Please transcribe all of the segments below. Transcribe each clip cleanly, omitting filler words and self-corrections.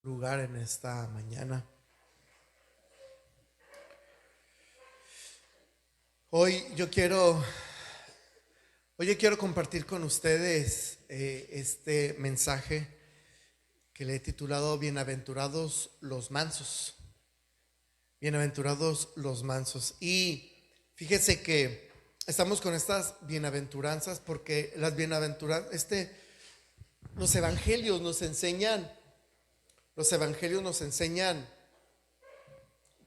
lugar en esta mañana. Hoy yo quiero compartir con ustedes este mensaje que le he titulado Bienaventurados los mansos. Bienaventurados los mansos. Y fíjese que estamos con estas bienaventuranzas porque las bienaventuranzas, los evangelios nos enseñan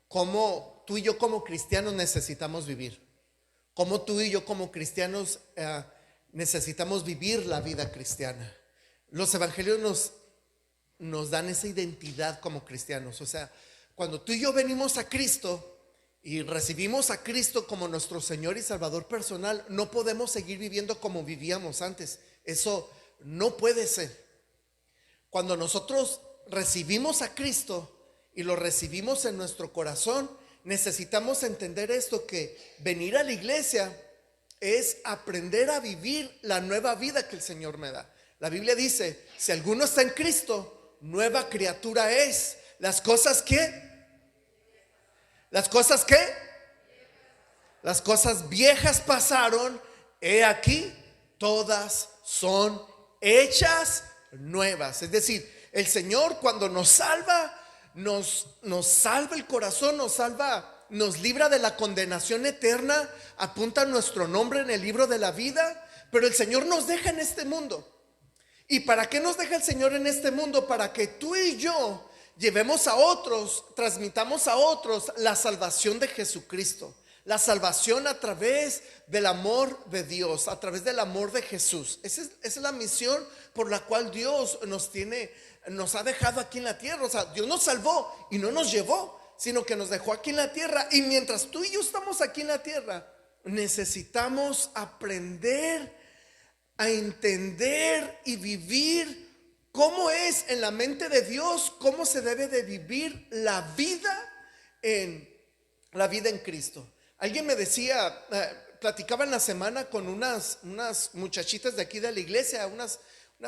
cómo tú y yo como cristianos necesitamos vivir, cómo tú y yo como cristianos necesitamos vivir la vida cristiana. Los evangelios nos dan esa identidad como cristianos. O sea, cuando tú y yo venimos a Cristo y recibimos a Cristo como nuestro Señor y Salvador personal, no podemos seguir viviendo como vivíamos antes. Eso no puede ser. Cuando nosotros recibimos a Cristo y lo recibimos en nuestro corazón, necesitamos entender esto, que venir a la iglesia es aprender a vivir la nueva vida que el Señor me da. La Biblia dice: si alguno está en Cristo, nueva criatura es. Las cosas viejas pasaron, he aquí, todas son hechas nuevas. Es decir, el Señor cuando nos salva, nos salva el corazón, nos libra de la condenación eterna, apunta nuestro nombre en el libro de la vida. Pero el Señor nos deja en este mundo. ¿Y para qué nos deja el Señor en este mundo? Para que tú y yo llevemos a otros, transmitamos a otros la salvación de Jesucristo, la salvación a través del amor de Dios, a través del amor de Jesús. Esa es la misión por la cual Dios nos ha dejado aquí en la tierra. O sea, Dios nos salvó y no nos llevó, sino que nos dejó aquí en la tierra. Y mientras tú y yo estamos aquí en la tierra, necesitamos aprender a entender y vivir cómo es en la mente de Dios, cómo se debe de vivir la vida en Cristo. Alguien me decía, platicaba en la semana con unas muchachitas de aquí de la iglesia, unas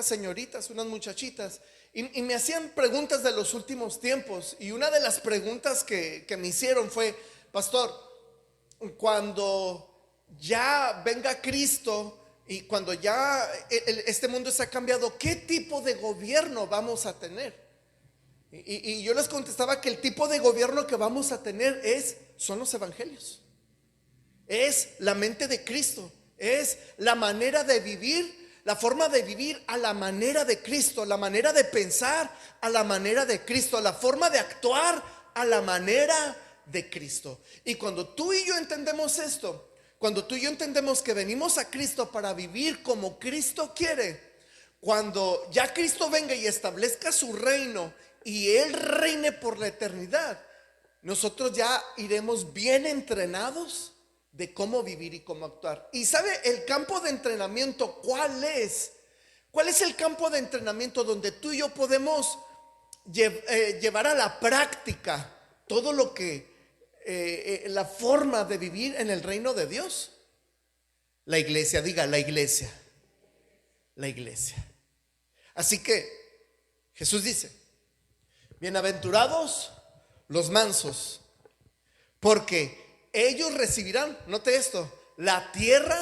señoritas, unas muchachitas, y me hacían preguntas de los últimos tiempos. Y una de las preguntas que me hicieron fue: pastor, cuando ya venga Cristo y cuando ya este mundo se ha cambiado, ¿qué tipo de gobierno vamos a tener? Y yo les contestaba que el tipo de gobierno que vamos a tener son los evangelios. Es la mente de Cristo, es la manera de vivir, la forma de vivir a la manera de Cristo, la manera de pensar a la manera de Cristo, la forma de actuar a la manera de Cristo. Y cuando tú y yo entendemos esto, cuando tú y yo entendemos que venimos a Cristo para vivir como Cristo quiere, cuando ya Cristo venga y establezca su reino y Él reine por la eternidad, nosotros ya iremos bien entrenados de cómo vivir y cómo actuar. Y ¿sabe el campo de entrenamiento cuál es? ¿Cuál es el campo de entrenamiento donde tú y yo podemos llevar a la práctica todo lo que la forma de vivir en el reino de Dios? La iglesia, diga la iglesia. La iglesia. Así que Jesús dice: bienaventurados los mansos, porque ellos recibirán, note esto, la tierra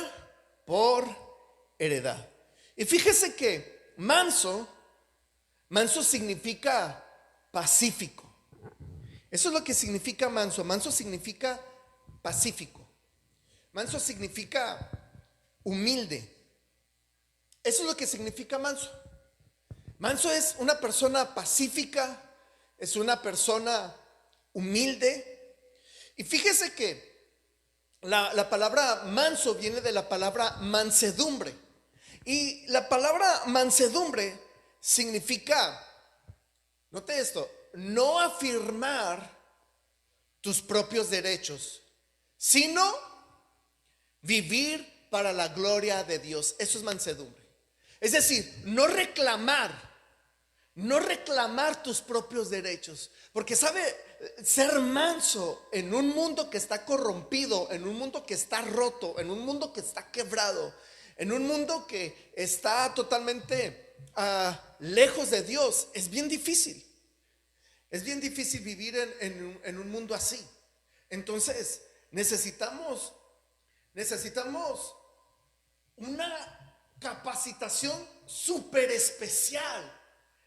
por heredad. Y fíjese que manso significa pacífico. Eso es lo que significa manso. Manso significa pacífico. Manso significa humilde. Eso es lo que significa manso. Manso es una persona pacífica, es una persona humilde. Y fíjese que la palabra manso viene de la palabra mansedumbre. Y la palabra mansedumbre significa, note esto, no afirmar tus propios derechos, sino vivir para la gloria de Dios. Eso es mansedumbre. Es decir, no reclamar tus propios derechos. Porque sabe, ser manso en un mundo que está corrompido, en un mundo que está roto, en un mundo que está quebrado, en un mundo que está totalmente lejos de Dios, es bien difícil. Es bien difícil vivir en un mundo así. Entonces, necesitamos una capacitación súper especial.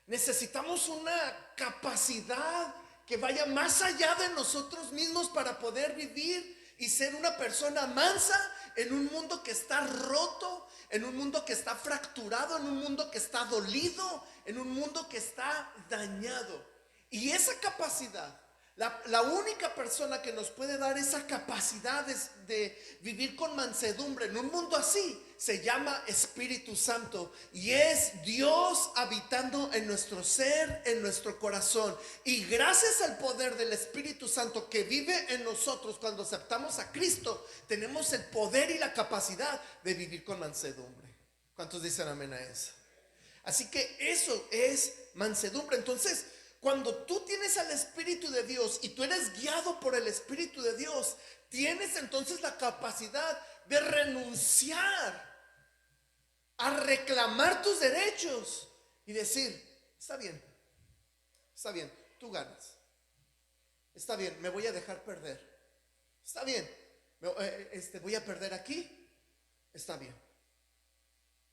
Necesitamos una capacidad que vaya más allá de nosotros mismos para poder vivir y ser una persona mansa en un mundo que está roto, en un mundo que está fracturado, en un mundo que está dolido, en un mundo que está dañado. Y esa capacidad, la única persona que nos puede dar esa capacidad de vivir con mansedumbre en un mundo así, se llama Espíritu Santo. Y es Dios habitando en nuestro ser, en nuestro corazón. Y gracias al poder del Espíritu Santo que vive en nosotros cuando aceptamos a Cristo, tenemos el poder y la capacidad de vivir con mansedumbre. ¿Cuántos dicen amén a eso? Así que eso es mansedumbre. Entonces, cuando tú tienes al Espíritu de Dios y tú eres guiado por el Espíritu de Dios, tienes entonces la capacidad de renunciar a reclamar tus derechos y decir, está bien, tú ganas. Está bien, me voy a dejar perder. Está bien, voy a perder aquí. Está bien.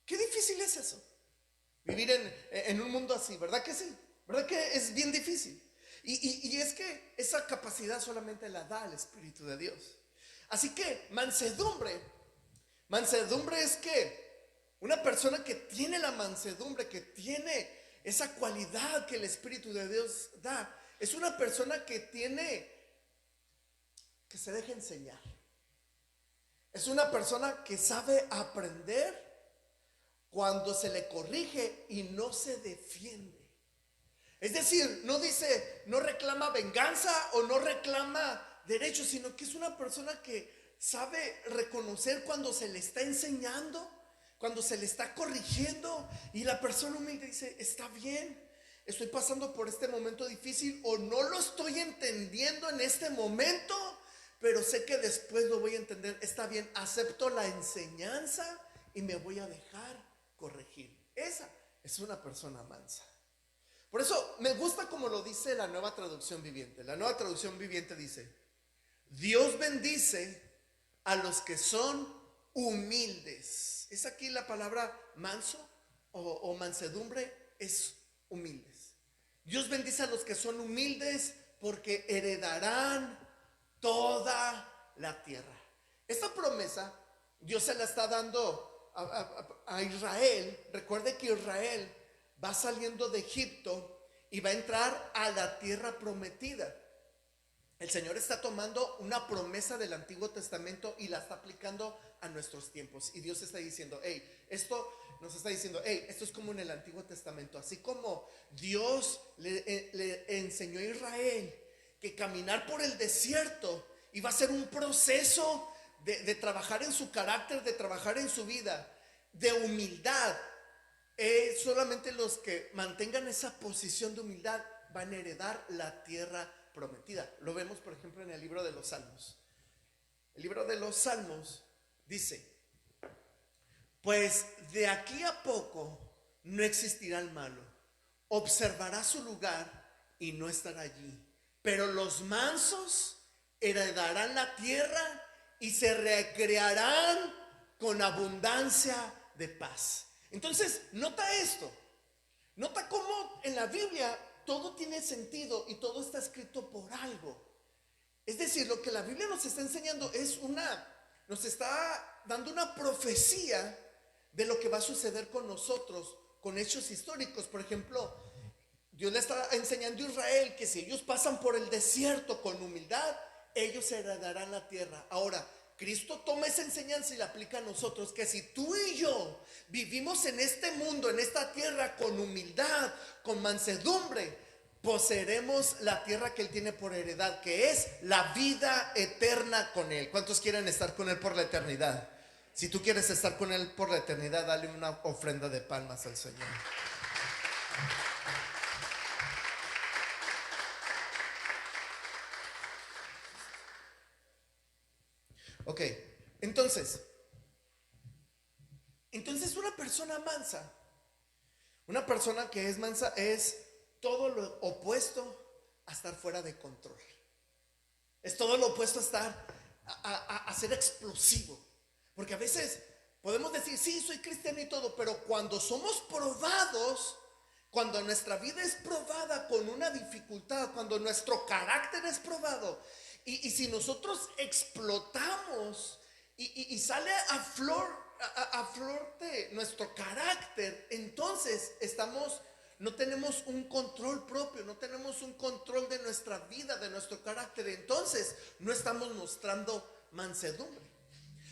Qué difícil es eso, vivir en un mundo así, ¿verdad que sí? ¿Verdad que es bien difícil? Y es que esa capacidad solamente la da el Espíritu de Dios. Así que mansedumbre es que una persona que tiene la mansedumbre, que tiene esa cualidad que el Espíritu de Dios da, es una persona que se deja enseñar. Es una persona que sabe aprender cuando se le corrige y no se defiende. Es decir, no reclama venganza o no reclama derechos, sino que es una persona que sabe reconocer cuando se le está enseñando, cuando se le está corrigiendo, y la persona humilde dice, está bien, estoy pasando por este momento difícil o no lo estoy entendiendo en este momento, pero sé que después lo voy a entender. Está bien, acepto la enseñanza y me voy a dejar corregir. Esa es una persona mansa. Por eso me gusta como lo dice la Nueva Traducción Viviente. La Nueva Traducción Viviente dice, Dios bendice a los que son humildes. Es aquí la palabra manso o mansedumbre, es humildes. Dios bendice a los que son humildes porque heredarán toda la tierra. Esta promesa Dios se la está dando a Israel. Recuerde que Israel va saliendo de Egipto y va a entrar a la tierra prometida. El Señor está tomando una promesa del Antiguo Testamento y la está aplicando a nuestros tiempos. Y Dios está diciendo, esto es como en el Antiguo Testamento. Así como Dios le enseñó a Israel que caminar por el desierto iba a ser un proceso de trabajar en su carácter, de trabajar en su vida, de humildad. Solamente los que mantengan esa posición de humildad van a heredar la tierra prometida. Lo vemos, por ejemplo, en el libro de los Salmos. El libro de los Salmos dice, pues de aquí a poco no existirá el malo, observará su lugar y no estará allí, pero los mansos heredarán la tierra y se recrearán con abundancia de paz. Entonces, nota esto. Nota cómo en la Biblia todo tiene sentido y todo está escrito por algo. Es decir, lo que la Biblia nos está enseñando nos está dando una profecía de lo que va a suceder con nosotros, con hechos históricos. Por ejemplo, Dios le está enseñando a Israel que si ellos pasan por el desierto con humildad, ellos heredarán la tierra. Ahora, Cristo toma esa enseñanza y la aplica a nosotros, que si tú y yo vivimos en este mundo, en esta tierra, con humildad, con mansedumbre, poseeremos la tierra que Él tiene por heredad, que es la vida eterna con Él. ¿Cuántos quieren estar con Él por la eternidad? Si tú quieres estar con Él por la eternidad, dale una ofrenda de palmas al Señor. Ok, entonces una persona mansa, una persona que es mansa es todo lo opuesto a estar fuera de control. Es todo lo opuesto a estar, a ser explosivo. Porque a veces podemos decir, sí, soy cristiano y todo, pero cuando somos probados, cuando nuestra vida es probada con una dificultad, cuando nuestro carácter es probado, y si nosotros explotamos y sale a flor de nuestro carácter, entonces no tenemos un control propio, no tenemos un control de nuestra vida, de nuestro carácter, entonces no estamos mostrando mansedumbre.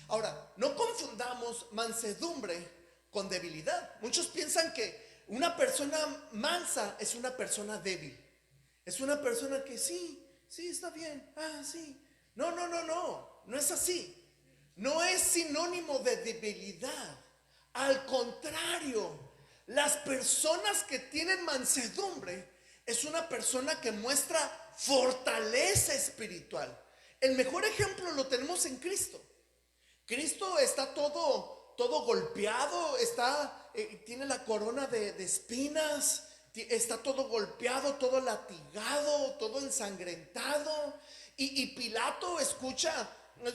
Ahora, no confundamos mansedumbre con debilidad. Muchos piensan que una persona mansa es una persona débil. Es una persona que sí, está bien, sí. No es así. No es sinónimo de debilidad. Al contrario, las personas que tienen mansedumbre es una persona que muestra fortaleza espiritual. El mejor ejemplo lo tenemos en Cristo. Cristo está todo golpeado, tiene la corona de espinas, está todo golpeado, todo latigado, todo ensangrentado. Y Pilato escucha,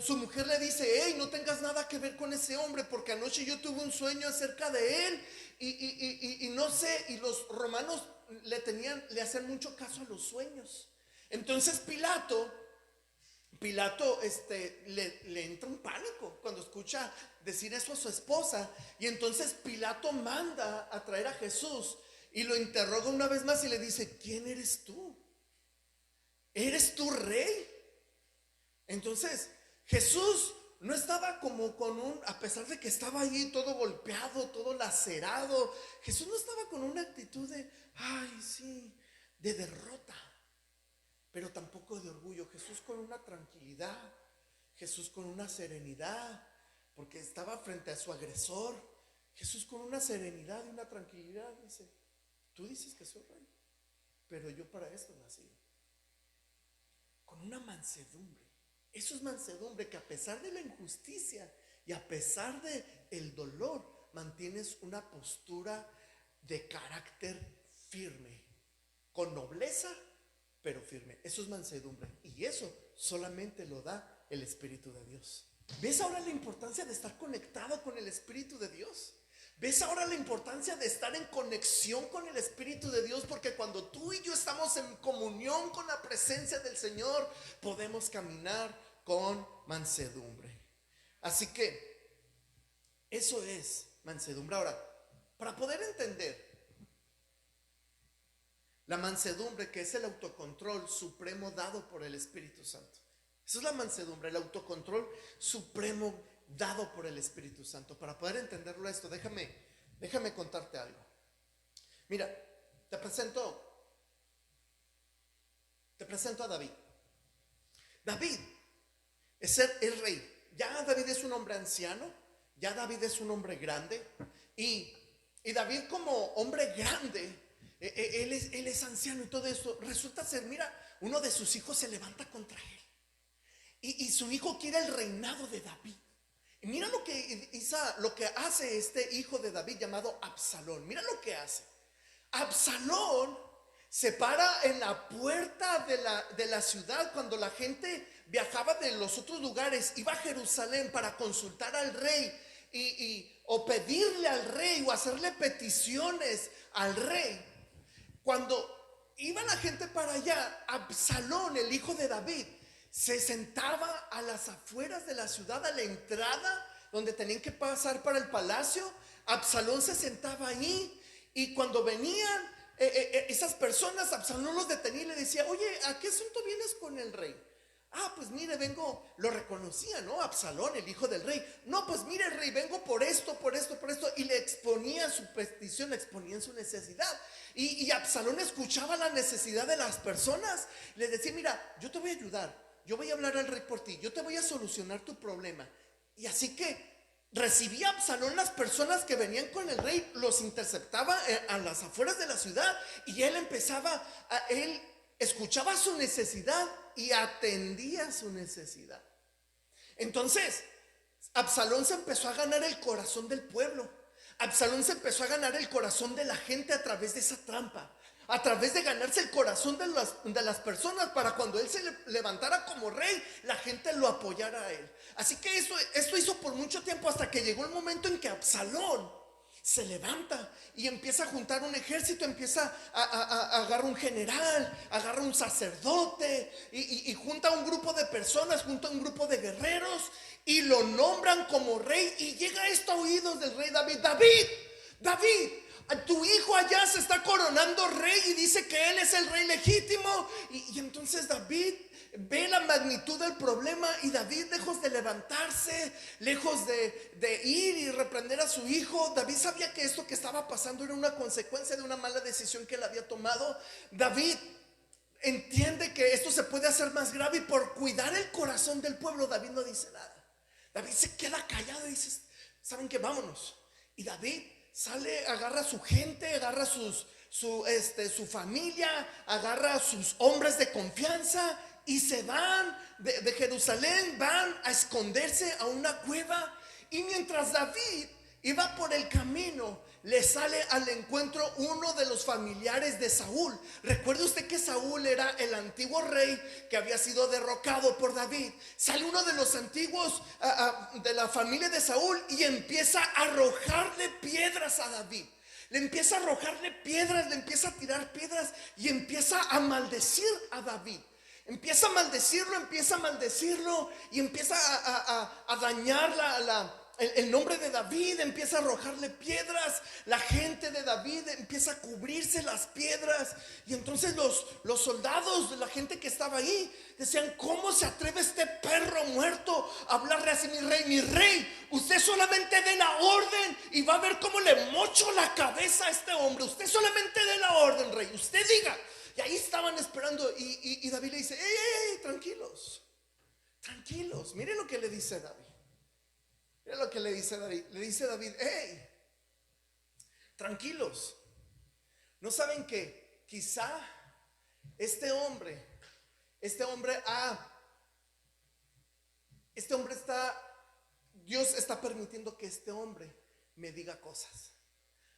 su mujer le dice, hey, no tengas nada que ver con ese hombre, porque anoche yo tuve un sueño acerca de él y no sé, y los romanos le hacían mucho caso a los sueños. Entonces Pilato le entra un pánico cuando escucha decir eso a su esposa, y entonces Pilato manda a traer a Jesús y lo interroga una vez más y le dice, ¿quién eres tú? ¿Eres tú rey? Entonces Jesús no estaba como a pesar de que estaba ahí todo golpeado, todo lacerado, Jesús no estaba con una actitud de, ay sí, de derrota, pero tampoco de orgullo. Jesús con una tranquilidad, Jesús con una serenidad, porque estaba frente a su agresor. Jesús con una serenidad y una tranquilidad dice, tú dices que soy rey, pero yo para esto nací. Con una mansedumbre. Eso es mansedumbre, que a pesar de la injusticia y a pesar de el dolor, mantienes una postura de carácter firme, con nobleza, pero firme. Eso es mansedumbre, y eso solamente lo da el Espíritu de Dios. ¿Ves ahora la importancia de estar conectado con el Espíritu de Dios? ¿Ves ahora la importancia de estar en conexión con el Espíritu de Dios? Porque cuando tú y yo estamos en comunión con la presencia del Señor, podemos caminar con mansedumbre. Así que eso es mansedumbre. Ahora, para poder entender la mansedumbre, que es el autocontrol supremo dado por el Espíritu Santo. Eso es la mansedumbre, el autocontrol supremo dado por el Espíritu Santo. Para poder entenderlo esto, déjame contarte algo. Mira, te presento a David. David es el rey. Ya David es un hombre anciano, ya David es un hombre grande, y David, como hombre grande, él es anciano y todo eso, resulta ser, mira, uno de sus hijos se levanta contra él, y su hijo quiere el reinado de David. Y mira lo que hace este hijo de David llamado Absalón. Mira lo que hace. Absalón se para en la puerta de la ciudad cuando la gente viajaba de los otros lugares, iba a Jerusalén para consultar al rey o pedirle al rey o hacerle peticiones al rey. Cuando iba la gente para allá, Absalón, el hijo de David, se sentaba a las afueras de la ciudad, a la entrada donde tenían que pasar para el palacio. Absalón se sentaba ahí, y cuando venían esas personas, Absalón los detenía y le decía, oye, ¿a qué asunto vienes con el rey? Pues mire, vengo, lo reconocía, ¿no? Absalón, el hijo del rey. No, pues mire, rey, vengo por esto, y le exponía su petición, le exponían su necesidad. Y Absalón escuchaba la necesidad de las personas, le decía, mira, yo te voy a ayudar, yo voy a hablar al rey por ti, yo te voy a solucionar tu problema. Y así que recibía Absalón las personas que venían con el rey, los interceptaba a las afueras de la ciudad, y él escuchaba su necesidad y atendía su necesidad. Entonces Absalón se empezó a ganar el corazón del pueblo. Absalón se empezó a ganar el corazón de la gente a través de esa trampa. a través de ganarse el corazón de las personas, para cuando él se levantara como rey, la gente lo apoyara a él. Así que esto hizo por mucho tiempo, hasta que llegó el momento en que Absalón se levanta y empieza a juntar un ejército, empieza a agarrar un general, agarra un sacerdote y junta un grupo de personas, junta un grupo de guerreros y lo nombran como rey. Y llega esto a oídos del rey David: David, tu hijo allá se está coronando rey y dice que él es el rey legítimo. Y entonces David ve la magnitud del problema, y David, lejos de levantarse, lejos de ir y reprender a su hijo, David sabía que esto que estaba pasando era una consecuencia de una mala decisión que él había tomado. David entiende que esto se puede hacer más grave, y por cuidar el corazón del pueblo, David no dice nada. David se queda callado y dice: ¿saben qué? Vámonos. Y David sale, agarra a su gente, agarra su familia, agarra a sus hombres de confianza, y se van de Jerusalén, van a esconderse a una cueva. Y mientras David iba por el camino, le sale al encuentro uno de los familiares de Saúl. Recuerde usted que Saúl era el antiguo rey que había sido derrocado por David. Sale uno de los antiguos de la familia de Saúl y empieza a arrojarle piedras a David. Le empieza a arrojarle piedras, le empieza a tirar piedras y empieza a maldecir a David. Empieza a maldecirlo y empieza a dañar el nombre de David. Empieza a arrojarle piedras. La gente de David empieza a cubrirse las piedras. Y entonces los soldados, la gente que estaba ahí, decían: ¿cómo se atreve este perro muerto a hablarle así? Mi rey, usted solamente dé la orden y va a ver cómo le mocho la cabeza a este hombre. Usted solamente dé la orden, rey, usted diga. Y ahí estaban esperando, y David le dice: ¡Ey, tranquilos! Miren lo que le dice David. Miren lo que le dice David. Le dice David: ¡hey, tranquilos! ¿No saben que quizá este hombre Dios está permitiendo que este hombre me diga cosas?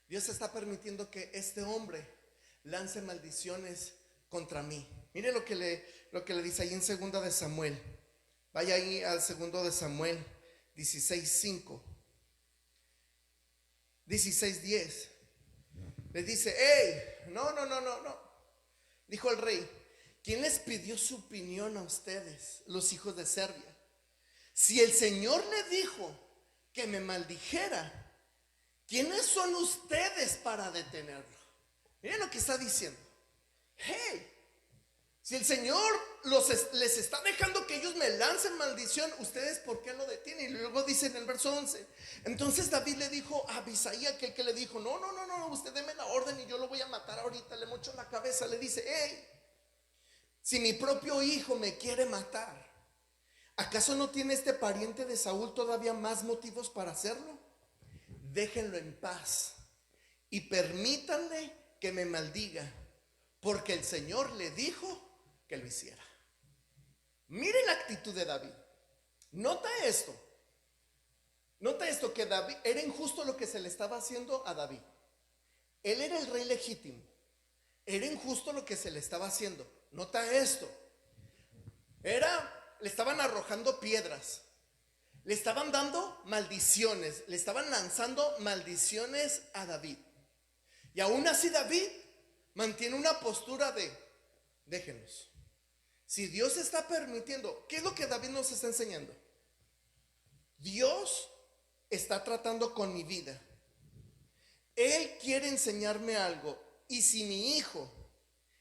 Dios está permitiendo que este hombre lance maldiciones contra mí. Mire lo que le dice ahí en 2 de Samuel. Vaya ahí al 2 de Samuel 16:5, 16:10. Le dice: hey, no. Dijo el rey: ¿quién les pidió su opinión a ustedes, los hijos de Serbia? Si el Señor le dijo que me maldijera, ¿quiénes son ustedes para detenerlo? Miren lo que está diciendo. Hey, si el Señor les está dejando que ellos me lancen maldición, ¿ustedes por qué lo detienen? Y luego dice en el verso 11: entonces David le dijo a Abisai, aquel que le dijo: no, usted deme la orden y yo lo voy a matar ahorita, le mocho la cabeza. Le dice: hey, si mi propio hijo me quiere matar, ¿acaso no tiene este pariente de Saúl todavía más motivos para hacerlo? Déjenlo en paz y permítanle que me maldiga, porque el Señor le dijo que lo hiciera. Mire la actitud de David. Nota esto, que David era injusto lo que se le estaba haciendo a David. Él era el rey legítimo. Era injusto lo que se le estaba haciendo. Nota esto. Le estaban arrojando piedras, le estaban dando maldiciones, le estaban lanzando maldiciones a David. Y aún así David mantiene una postura de: déjenos. Si Dios está permitiendo, ¿qué es lo que David nos está enseñando? Dios está tratando con mi vida. Él quiere enseñarme algo. Y si mi hijo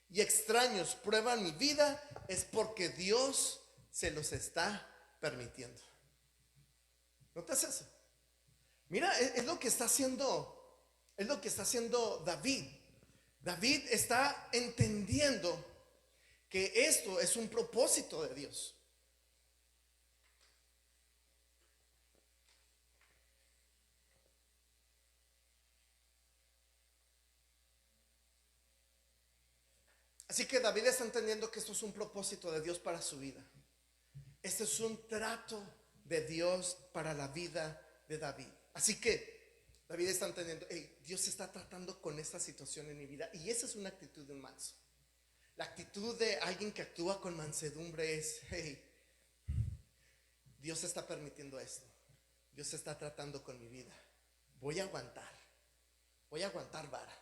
y extraños prueban mi vida, es porque Dios se los está permitiendo. ¿Notas eso? Mira, es lo que está haciendo David. David está entendiendo que esto es un propósito de Dios. Así que David está entendiendo que esto es un propósito de Dios para su vida. Este es un trato de Dios para la vida de David. Así que David está entendiendo, hey, Dios está tratando con esta situación en mi vida. Y esa es una actitud de un manso. La actitud de alguien que actúa con mansedumbre es, hey, Dios está permitiendo esto. Dios está tratando con mi vida. Voy a aguantar vara.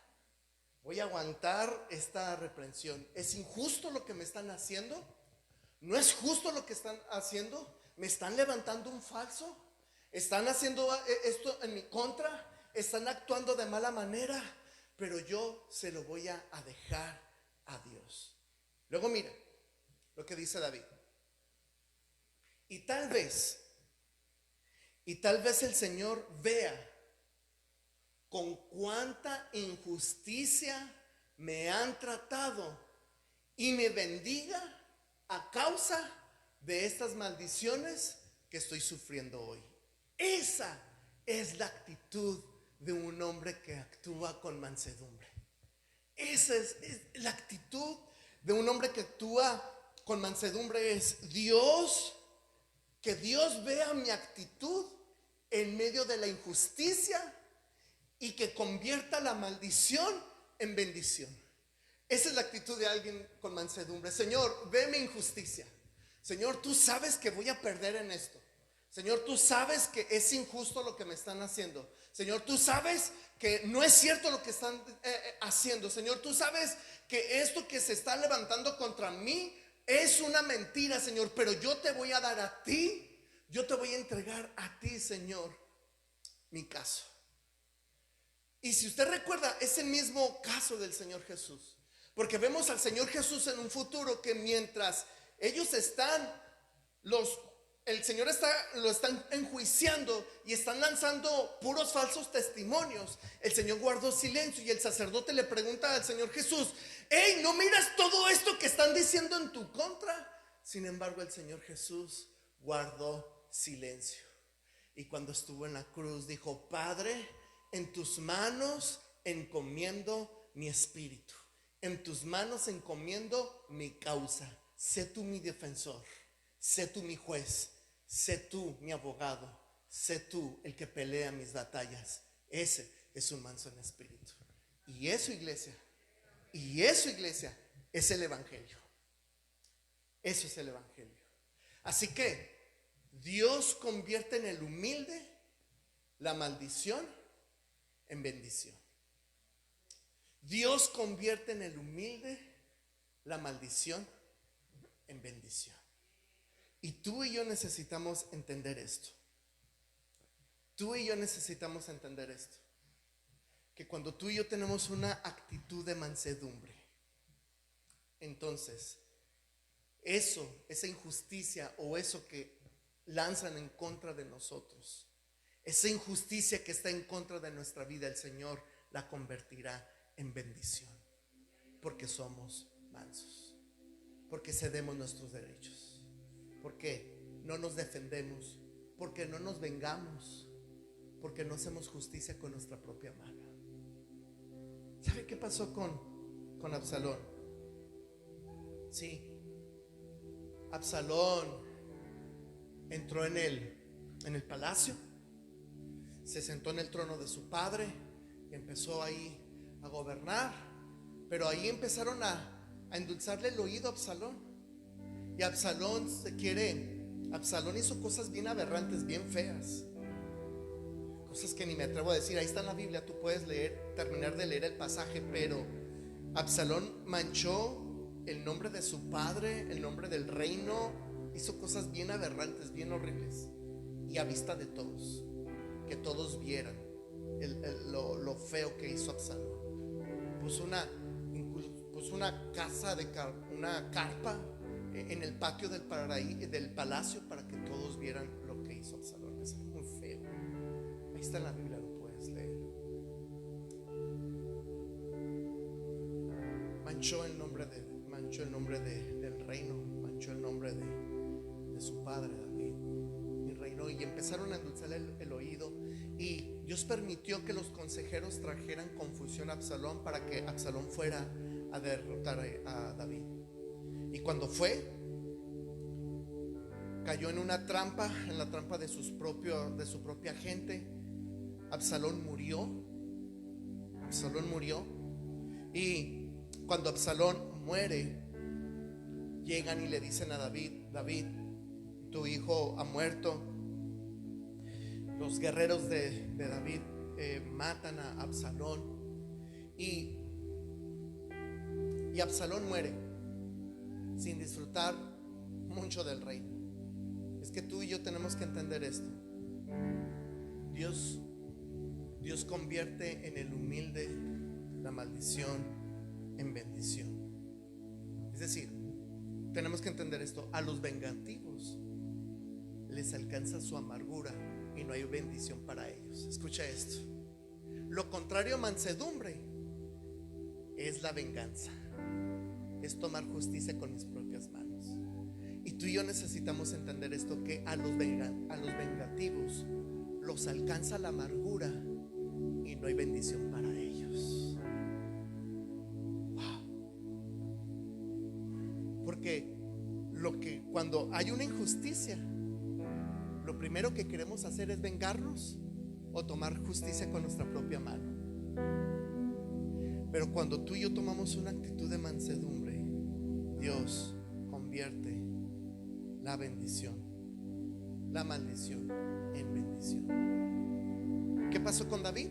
Voy a aguantar esta reprensión. ¿Es injusto lo que me están haciendo? ¿No es justo lo que están haciendo? ¿Me están levantando un falso? ¿Están haciendo esto en mi contra? ¿Están actuando de mala manera? Pero yo se lo voy a dejar a Dios. Luego mira lo que dice David. Y tal vez el Señor vea con cuánta injusticia me han tratado y me bendiga a causa de estas maldiciones que estoy sufriendo hoy. Esa es la actitud de un hombre que actúa con mansedumbre. Esa es la actitud de un hombre que actúa con mansedumbre. Es Dios, que Dios vea mi actitud en medio de la injusticia y que convierta la maldición en bendición. Esa es la actitud de alguien con mansedumbre. Señor, ve mi injusticia. Señor, tú sabes que voy a perder en esto. Señor, tú sabes que es injusto lo que me están haciendo. Señor, tú sabes que no es cierto lo que están haciendo. Señor, tú sabes que esto que se está levantando contra mí es una mentira, Señor. Pero yo te voy a dar a ti, yo te voy a entregar a ti, Señor, mi caso. Y si usted recuerda, es el mismo caso del Señor Jesús. Porque vemos al Señor Jesús en un futuro que mientras ellos están, el Señor lo están enjuiciando y están lanzando puros falsos testimonios, el Señor guardó silencio y el sacerdote le pregunta al Señor Jesús: hey, ¿no miras todo esto que están diciendo en tu contra? Sin embargo, el Señor Jesús guardó silencio. Y cuando estuvo en la cruz dijo: Padre, en tus manos encomiendo mi espíritu. En tus manos encomiendo mi causa. Sé tú mi defensor. Sé tú mi juez. Sé tú mi abogado. Sé tú el que pelea mis batallas. Ese es un manso en espíritu. Y eso, iglesia, es el evangelio. Eso es el evangelio. Así que Dios convierte en el humilde la maldición en bendición. Dios convierte en el humilde la maldición en bendición. Y tú y yo necesitamos entender esto. Tú y yo necesitamos entender esto. Que cuando tú y yo tenemos una actitud de mansedumbre, entonces esa injusticia o eso que lanzan en contra de nosotros, esa injusticia que está en contra de nuestra vida, el Señor la convertirá en bendición. Porque somos mansos. Porque cedemos nuestros derechos. Porque no nos defendemos. Porque no nos vengamos. Porque no hacemos justicia con nuestra propia mano. ¿Sabe qué pasó con Absalón? Sí, Absalón entró en el palacio, se sentó en el trono de su padre y empezó ahí a gobernar. Pero ahí empezaron a endulzarle el oído a Absalón. Y Absalón hizo cosas bien aberrantes, bien feas, cosas que ni me atrevo a decir. Ahí está en la Biblia, tú puedes terminar de leer el pasaje. Pero Absalón manchó el nombre de su padre, el nombre del reino. Hizo cosas bien aberrantes, bien horribles, y a vista de todos, que todos vieran lo feo que hizo Absalón. Puso una carpa en el patio del palacio para que todos vieran lo que hizo Absalón. Es muy feo. Ahí está en la Biblia, lo puedes leer. Manchó el nombre del reino, manchó el nombre de su padre David, y reinó. Y empezaron a endulzarle el oído. Y Dios permitió que los consejeros trajeran confusión a Absalón para que Absalón fuera a derrotar a David. Y cuando cayó en una trampa, en la trampa de su propia gente. Absalón murió. Absalón murió. Y cuando Absalón muere, llegan y le dicen a David: David, tu hijo ha muerto. Los guerreros de David matan a Absalón. Y Absalón muere sin disfrutar mucho del reino. Es que tú y yo tenemos que entender esto. Dios convierte en el humilde la maldición en bendición. Es decir, tenemos que entender esto. A los vengativos les alcanza su amargura y no hay bendición para ellos. Escucha esto. Lo contrario a mansedumbre es la venganza. Es tomar justicia con mis propias manos. Y tú y yo necesitamos entender esto, que a los vengativos los alcanza la amargura y no hay bendición para ellos. Wow. Porque cuando hay una injusticia, lo primero que queremos hacer es vengarnos o tomar justicia con nuestra propia mano. Pero cuando tú y yo tomamos una actitud de mansedumbre, Dios convierte la bendición, la maldición en bendición. ¿Qué pasó con David?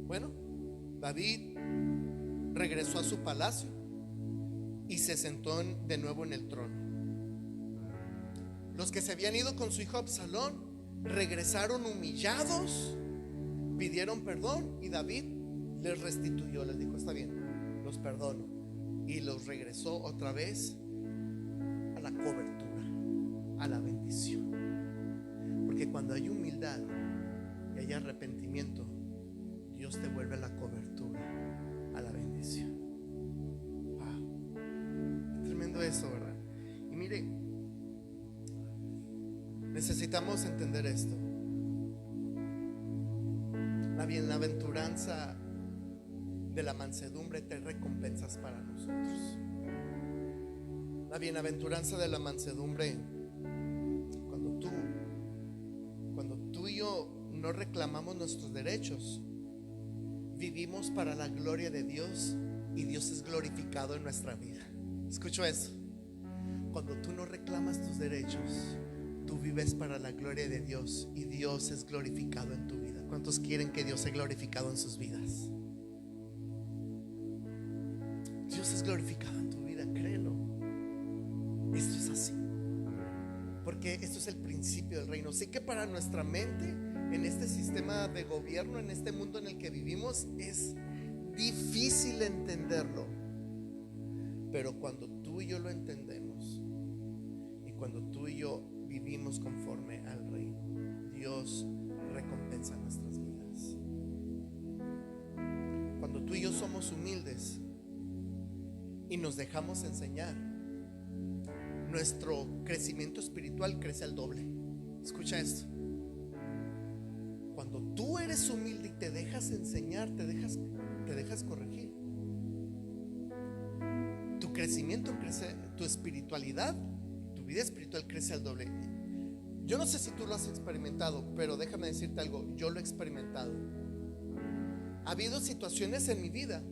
Bueno, David regresó a su palacio y se sentó de nuevo en el trono. Los que se habían ido con su hijo Absalón regresaron humillados, pidieron perdón y David les restituyó, les dijo: está bien, los perdono, y los regresó otra vez a la cobertura, a la bendición. Porque cuando hay humildad y hay arrepentimiento, Dios te vuelve a la cobertura, a la bendición. Wow, qué tremendo eso, ¿verdad? Y mire, necesitamos entender esto. La bienaventuranza de la mansedumbre trae recompensas para nosotros. La bienaventuranza de la mansedumbre, cuando tú y yo no reclamamos nuestros derechos, vivimos para la gloria de Dios y Dios es glorificado en nuestra vida. Escucho eso. Cuando tú no reclamas tus derechos, tú vives para la gloria de Dios y Dios es glorificado en tu vida. ¿Cuántos quieren que Dios sea glorificado en sus vidas? Dios es glorificado en tu vida, créelo. Esto es así, porque esto es el principio del reino. Sé que para nuestra mente, en este sistema de gobierno, en este mundo en el que vivimos, es difícil entenderlo. Pero cuando tú y yo lo entendemos y cuando tú y yo vivimos conforme al reino, Dios recompensa nuestras vidas. Cuando tú y yo somos humildes y nos dejamos enseñar, nuestro crecimiento espiritual crece al doble. Escucha esto. Cuando tú eres humilde y te dejas enseñar, te dejas corregir, tu crecimiento crece, tu espiritualidad, tu vida espiritual crece al doble. Yo no sé si tú lo has experimentado, pero déjame decirte algo, yo lo he experimentado. Ha habido situaciones en mi vida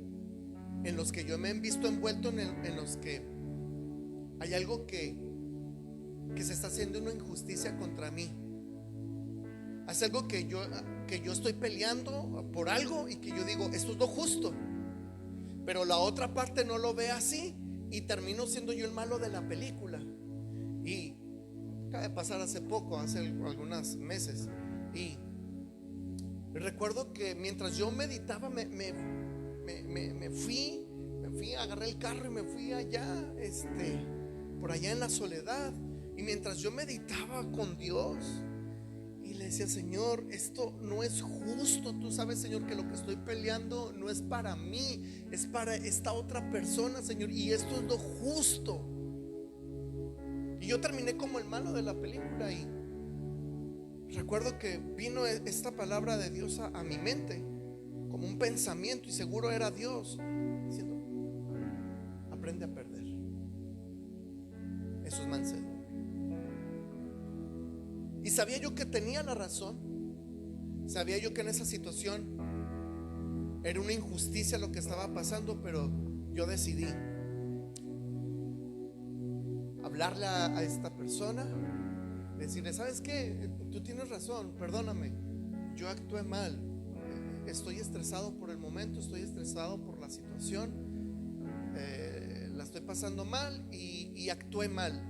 en los que yo me he visto envuelto en los que hay algo que se está haciendo una injusticia contra mí. Hace algo que yo estoy peleando por algo y que yo digo, esto es lo justo, pero la otra parte no lo ve así y termino siendo yo el malo de la película. Y acaba de pasar hace poco, hace algunos meses, y recuerdo que mientras yo meditaba me fui, agarré el carro y me fui allá, por allá en la soledad. Y mientras yo meditaba con Dios y le decía: Señor, esto no es justo. Tú sabes, Señor, que lo que estoy peleando no es para mí, es para esta otra persona, Señor, y esto es lo justo. Y yo terminé como el malo de la película. Y recuerdo que vino esta palabra de Dios a mi mente como un pensamiento, y seguro era Dios diciendo: aprende a perder. Eso es mansedumbre. Y sabía yo que tenía la razón, Sabía yo que en esa situación era una injusticia lo que estaba pasando, pero yo decidí hablarle a esta persona, decirle: ¿sabes qué? Tú tienes razón, perdóname, yo actué mal, estoy estresado por el momento, estoy estresado por la situación, la estoy pasando mal y actué mal.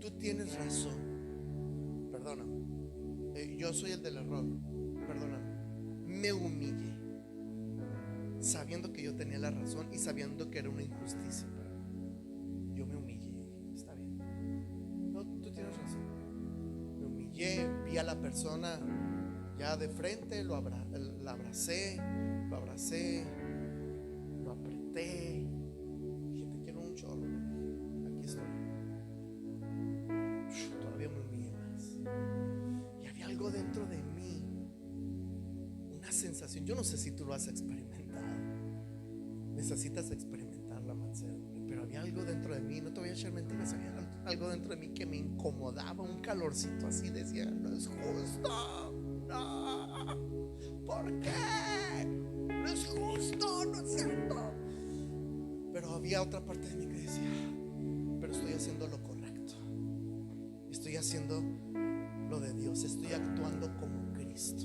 Tú tienes razón, perdóname, yo soy el del error, perdóname. Me humillé, sabiendo que yo tenía la razón y sabiendo que era una injusticia para mí. Yo me humillé y dije: está bien, no, tú tienes razón. Me humillé, vi a la persona ya de frente, la abracé, lo abracé, lo apreté, dije: te quiero un chorro, aquí estoy. Todavía me humillé más. Y había algo dentro de mí, una sensación, yo no sé si tú lo has experimentado, necesitas experimentar la mansedumbre, pero había algo dentro de mí, no te voy a echar mentiras, había algo dentro de mí que me incomodaba, un calorcito así, decía: no es justo, no, ¿por qué? No es justo, no es cierto. Pero había otra parte de mí que decía: pero estoy haciendo lo correcto, estoy haciendo lo de Dios, estoy actuando como Cristo,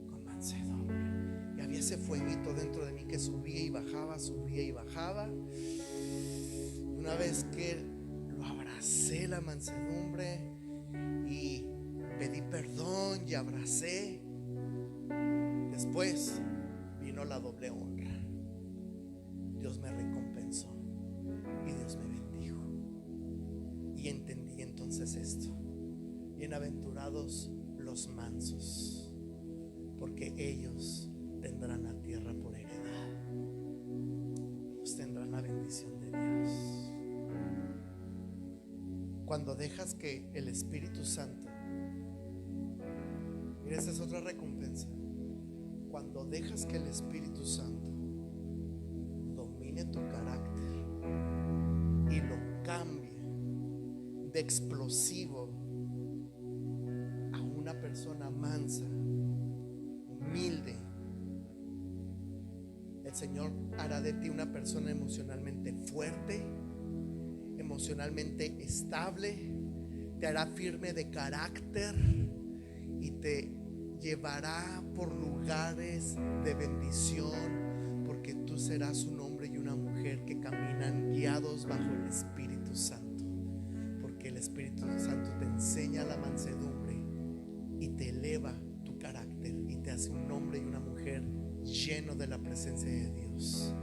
con mansedumbre. Y había ese fueguito dentro de mí que subía y bajaba, subía y bajaba. Una vez que lo abracé, la mansedumbre, y pedí perdón y abracé, después vino la doble honra. Dios me recompensó y Dios me bendijo. Y entendí entonces esto: bienaventurados los mansos, porque ellos tendrán la tierra por heredad. Ellos tendrán la bendición de Dios. Cuando dejas que el Espíritu Santo, mira, esa es otra recompensa. Cuando dejas que el Espíritu Santo domine tu carácter y lo cambie de explosivo a una persona mansa, humilde, el Señor hará de ti una persona emocionalmente fuerte, emocionalmente estable, te hará firme de carácter y te llevará por lugares de bendición, porque tú serás un hombre y una mujer que caminan guiados bajo el Espíritu Santo, porque el Espíritu Santo te enseña la mansedumbre y te eleva tu carácter y te hace un hombre y una mujer lleno de la presencia de Dios.